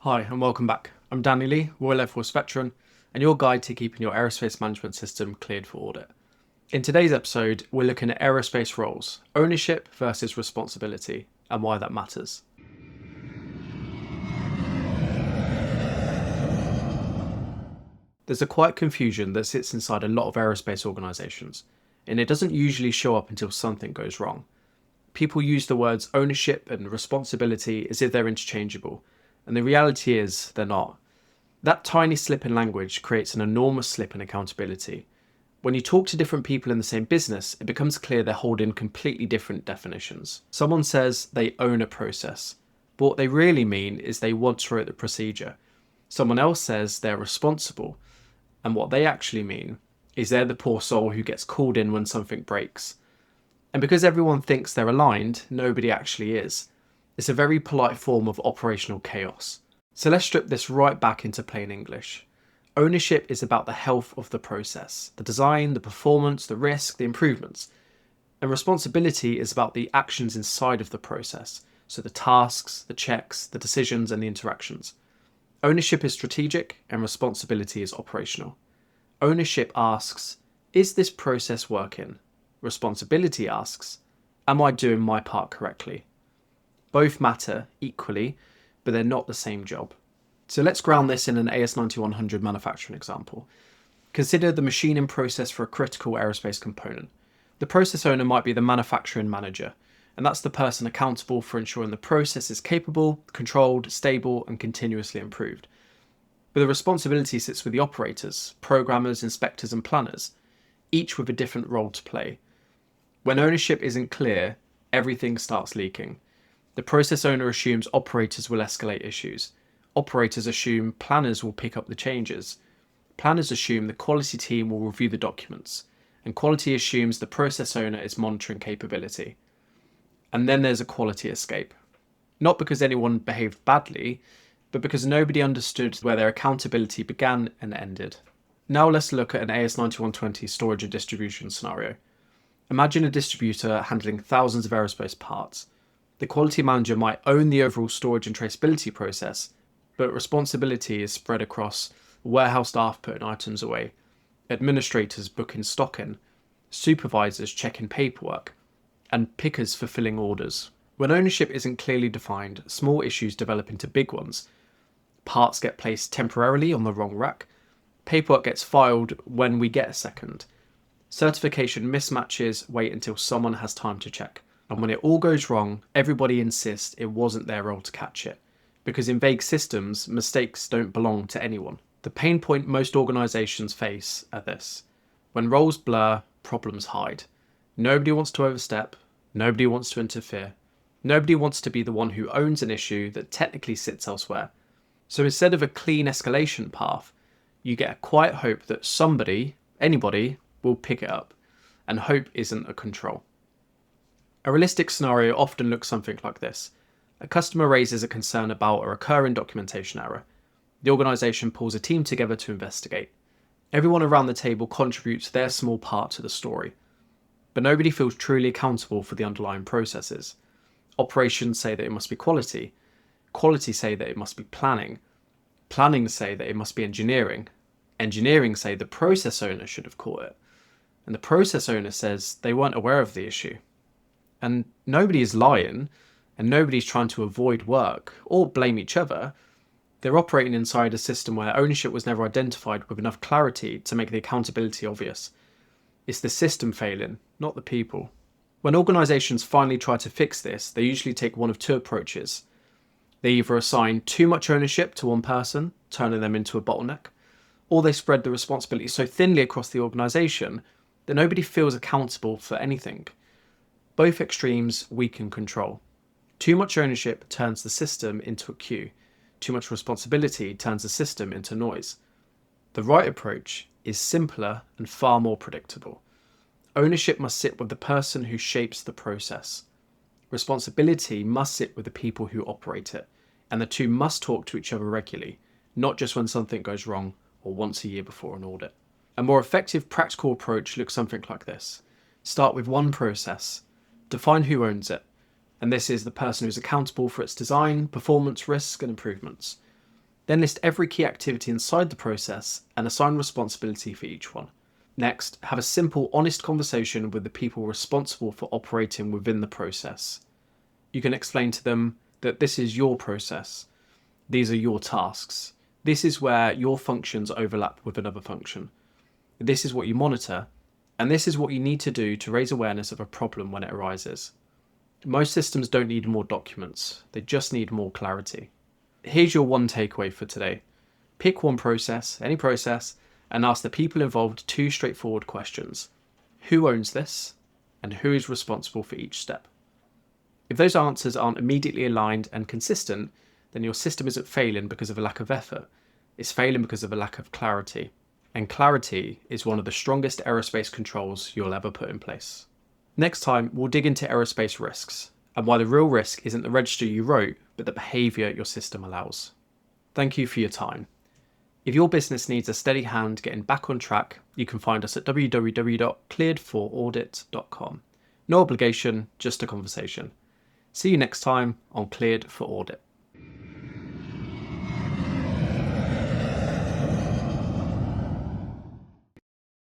Hi and welcome back. I'm Danny Lee, Royal Air Force veteran, and your guide to keeping your aerospace management system cleared for audit. In today's episode, we're looking at aerospace roles, ownership versus responsibility, and why that matters. There's a quiet confusion that sits inside a lot of aerospace organisations, and it doesn't usually show up until something goes wrong. People use the words ownership and responsibility as if they're interchangeable, and the reality is they're not. That tiny slip in language creates an enormous slip in accountability. When you talk to different people in the same business, it becomes clear they're holding completely different definitions. Someone says they own a process, but what they really mean is they once wrote the procedure. Someone else says they're responsible, and what they actually mean is they're the poor soul who gets called in when something breaks. And because everyone thinks they're aligned, nobody actually is. It's a very polite form of operational chaos. So let's strip this right back into plain English. Ownership is about the health of the process, the design, the performance, the risk, the improvements. And responsibility is about the actions inside of the process, so the tasks, the checks, the decisions, and the interactions. Ownership is strategic and responsibility is operational. Ownership asks, is this process working? Responsibility asks, am I doing my part correctly? Both matter equally, but they're not the same job. So let's ground this in an AS9100 manufacturing example. Consider the machining process for a critical aerospace component. The process owner might be the manufacturing manager, and that's the person accountable for ensuring the process is capable, controlled, stable, and continuously improved. But the responsibility sits with the operators, programmers, inspectors, and planners, each with a different role to play. When ownership isn't clear, everything starts leaking. The process owner assumes operators will escalate issues. Operators assume planners will pick up the changes. Planners assume the quality team will review the documents. And quality assumes the process owner is monitoring capability. And then there's a quality escape. Not because anyone behaved badly, but because nobody understood where their accountability began and ended. Now let's look at an AS9120 storage and distribution scenario. Imagine a distributor handling thousands of aerospace parts. The quality manager might own the overall storage and traceability process, but responsibility is spread across warehouse staff putting items away, administrators booking stock in, supervisors checking paperwork, and pickers fulfilling orders. When ownership isn't clearly defined, small issues develop into big ones. Parts get placed temporarily on the wrong rack. Paperwork gets filed when we get a second. Certification mismatches wait until someone has time to check. And when it all goes wrong, everybody insists it wasn't their role to catch it. Because in vague systems, mistakes don't belong to anyone. The pain point most organisations face are this. When roles blur, problems hide. Nobody wants to overstep. Nobody wants to interfere. Nobody wants to be the one who owns an issue that technically sits elsewhere. So instead of a clean escalation path, you get a quiet hope that somebody, anybody, will pick it up. And hope isn't a control. A realistic scenario often looks something like this. A customer raises a concern about a recurring documentation error. The organisation pulls a team together to investigate. Everyone around the table contributes their small part to the story. But nobody feels truly accountable for the underlying processes. Operations say that it must be quality. Quality say that it must be planning. Planning say that it must be engineering. Engineering say the process owner should have caught it. And the process owner says they weren't aware of the issue. And nobody is lying, and nobody's trying to avoid work or blame each other. They're operating inside a system where ownership was never identified with enough clarity to make the accountability obvious. It's the system failing, not the people. When organisations finally try to fix this, they usually take one of two approaches. They either assign too much ownership to one person, turning them into a bottleneck, or they spread the responsibility so thinly across the organisation that nobody feels accountable for anything. Both extremes weaken control. Too much ownership turns the system into a queue. Too much responsibility turns the system into noise. The right approach is simpler and far more predictable. Ownership must sit with the person who shapes the process. Responsibility must sit with the people who operate it, and the two must talk to each other regularly, not just when something goes wrong or once a year before an audit. A more effective practical approach looks something like this. Start with one process. Define who owns it, and this is the person who's accountable for its design, performance, risk, and improvements. Then list every key activity inside the process and assign responsibility for each one. Next, have a simple, honest conversation with the people responsible for operating within the process. You can explain to them that this is your process. These are your tasks. This is where your functions overlap with another function. This is what you monitor, and this is what you need to do to raise awareness of a problem when it arises. Most systems don't need more documents, they just need more clarity. Here's your one takeaway for today. Pick one process, any process, and ask the people involved two straightforward questions. Who owns this? And who is responsible for each step? If those answers aren't immediately aligned and consistent, then your system isn't failing because of a lack of effort. It's failing because of a lack of clarity. And clarity is one of the strongest aerospace controls you'll ever put in place. Next time, we'll dig into aerospace risks and why the real risk isn't the register you wrote, but the behaviour your system allows. Thank you for your time. If your business needs a steady hand getting back on track, you can find us at www.clearedforaudit.com. No obligation, just a conversation. See you next time on Cleared for Audit.